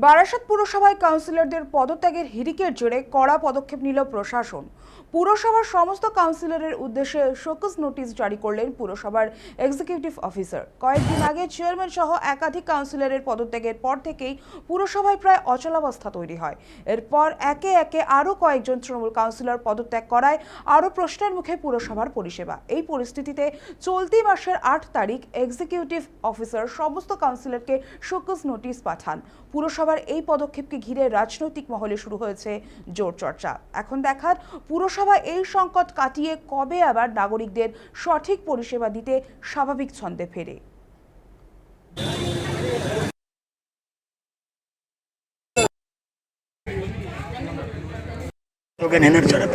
বারাসাত পুরসভায় কাউন্সিলরদের পদত্যাগের হিড়িকের জেরে কড়া পদক্ষেপ নিল প্রশাসন। পুরসভার সমস্ত কাউন্সিলরের উদ্দেশ্যে শোকজ নোটিশ জারি করলেন পুরসভার এক্সিকিউটিভ অফিসার। কয়েকদিন আগে চেয়ারম্যান সহ একাধিক কাউন্সিলরের পদত্যাগের পর থেকেই পুরসভায় প্রায় অচলাবস্থা তৈরি হয়। এরপর একে একে আরও কয়েকজন তৃণমূল কাউন্সিলর পদত্যাগ করায় আরও প্রশ্নের মুখে পুরসভার পরিষেবা। এই পরিস্থিতিতে চলতি মাসের 8 তারিখ এক্সিকিউটিভ অফিসার সমস্ত কাউন্সিলরকে শোকজ নোটিশ পাঠান। পুরসভার এই পদক্ষেপকে ঘিরে রাজনৈতিক মহলে শুরু হয়েছে জোর চর্চা। এখন দেখার পুরসভা এই সংকট কাটিয়ে কবে আবার নাগরিকদের সঠিক পরিষেবা দিতে স্বাভাবিক ছন্দে ফেরে।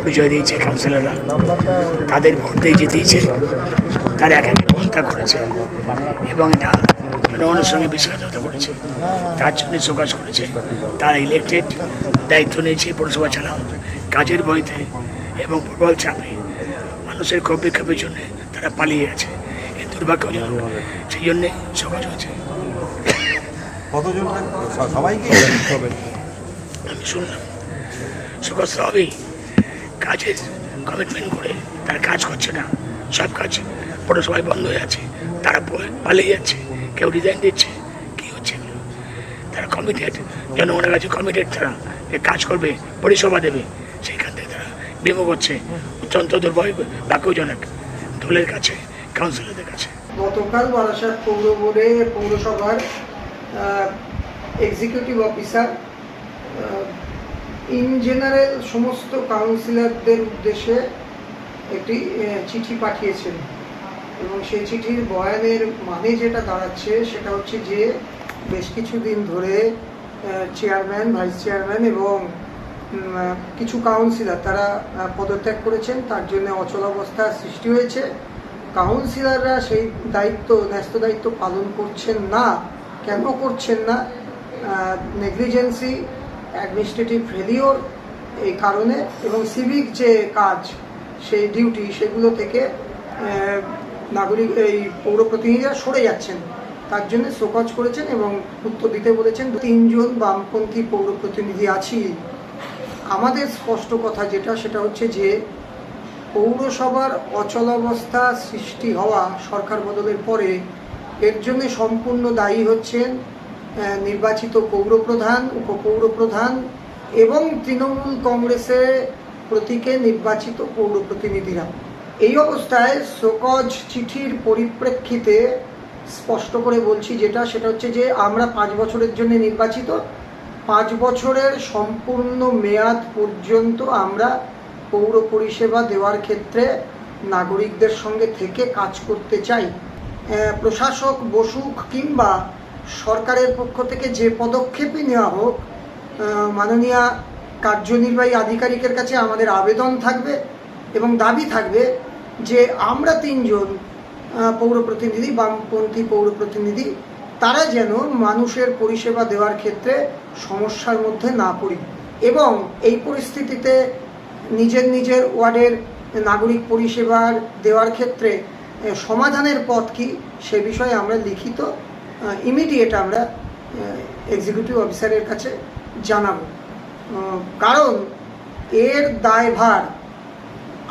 পরিচয় দিয়েছে কাউন্সিলররা, তাদের ভোট দিয়ে জিতিয়েছে, তার এক এক পদত্যাগ করেছে এবং এটা জনগণের সঙ্গে বিশ্বাসঘাতকতা করেছে, তার জন্য প্রকাশ করেছে। তারা ইলেকটেড দায়িত্ব নিয়েছে পৌরসভা ছাড়া কাজের বইতে এবং প্রবল চাপে মানুষের ক্ষোভ বিক্ষোভের জন্য তারা পালিয়ে গেছে। এই দুর্ভাগ্যজনক, সেই জন্যে সকাজ হয়েছে। আমি শুনলাম সকাজ হবেই, কাজের কমিটমেন্ট করে তারা কাজ করছে না, সব কাজ পৌরসভায় বন্ধ হয়ে আছে, তারা পালিয়ে যাচ্ছে, কেউ রিজাইন দিচ্ছে। কি হচ্ছে? তারা কমিটেড, জনগণের কাছে কমিটেড, তারা যে কাজ করবে, পরিষেবা দেবে, সেইখান থেকে তারা বিমুখ হচ্ছে। অত্যন্ত দুর্ভাগ্যজনক দলের কাছে, কাউন্সিলরদের কাছে। গতকাল বারাসাত পৌর বোর্ডে পৌরসভার এক্সিকিউটিভ অফিসার ইন জেনারেল সমস্ত কাউন্সিলরদের উদ্দেশ্যে একটি চিঠি পাঠিয়েছেন এবং সেই চিঠির বয়ানের মানে যেটা দাঁড়াচ্ছে সেটা হচ্ছে যে বেশ কিছুদিন ধরে চেয়ারম্যান, ভাইস চেয়ারম্যান এবং কিছু কাউন্সিলর তারা পদত্যাগ করেছেন, তার জন্য অচলাবস্থার সৃষ্টি হয়েছে। কাউন্সিলররা সেই দায়িত্ব, ন্যস্ত দায়িত্ব পালন করছেন না। কেন করছেন না? নেগলিজেন্সি, অ্যাডমিনিস্ট্রেটিভ ফেলিওর এই কারণে, এবং সিভিক যে কাজ, সেই ডিউটি, সেগুলো থেকে নাগরিক এই পৌর প্রতিনিধিরা সরে যাচ্ছেন, তার জন্য শোকজ করেছেন এবং উত্তর দিতে বলেছেন। 3 জন বামপন্থী পৌর প্রতিনিধি আছি। আমাদের স্পষ্ট কথা যেটা, সেটা হচ্ছে যে পৌরসভার অচলাবস্থা সৃষ্টি হওয়া সরকার বদলের পরে, এর জন্য সম্পূর্ণ দায়ী হচ্ছেন নির্বাচিত পৌরপ্রধান, উপপৌরপ্রধান এবং তৃণমূল কংগ্রেসের প্রতীকে নির্বাচিত পৌর প্রতিনিধিরা। এই অবস্থায় শোকজ চিঠির পরিপ্রেক্ষিতে স্পষ্ট করে বলছি যেটা, সেটা হচ্ছে যে আমরা 5 বছরের জন্য নির্বাচিত। 5 বছরের সম্পূর্ণ মেয়াদ পর্যন্ত আমরা পৌর পরিষেবা দেওয়ার ক্ষেত্রে নাগরিকদের সঙ্গে থেকে কাজ করতে চাই। প্রশাসক বসুক কিংবা সরকারের পক্ষ থেকে যে পদক্ষেপই নেওয়া হোক, মাননীয় কার্যনির্বাহী আধিকারিকের কাছে আমাদের আবেদন থাকবে এবং দাবি থাকবে যে আমরা 3 জন পৌর প্রতিনিধি, বামপন্থী পৌর প্রতিনিধি, তারা যেন মানুষের পরিষেবা দেওয়ার ক্ষেত্রে সমস্যার মধ্যে না পড়ি এবং এই পরিস্থিতিতে নিজের নিজের ওয়ার্ডের নাগরিক পরিষেবার দেওয়ার ক্ষেত্রে সমাধানের পথ কি, সে বিষয়ে আমরা লিখিত ইমিডিয়েট আমরা এক্সিকিউটিভ অফিসারের কাছে জানাবো। কারণ এর দায়ভার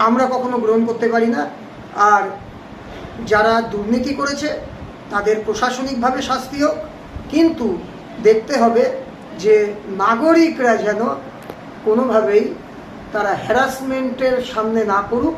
আমরা কখনো গ্রহণ করতে পারি না। আর যারা দুর্নীতি করেছে তাদের প্রশাসনিকভাবে শাস্তি হোক, কিন্তু দেখতে হবে যে নাগরিকরা যেন কোনোভাবেই তারা হ্যারাসমেন্টের সামনে না পড়ুক।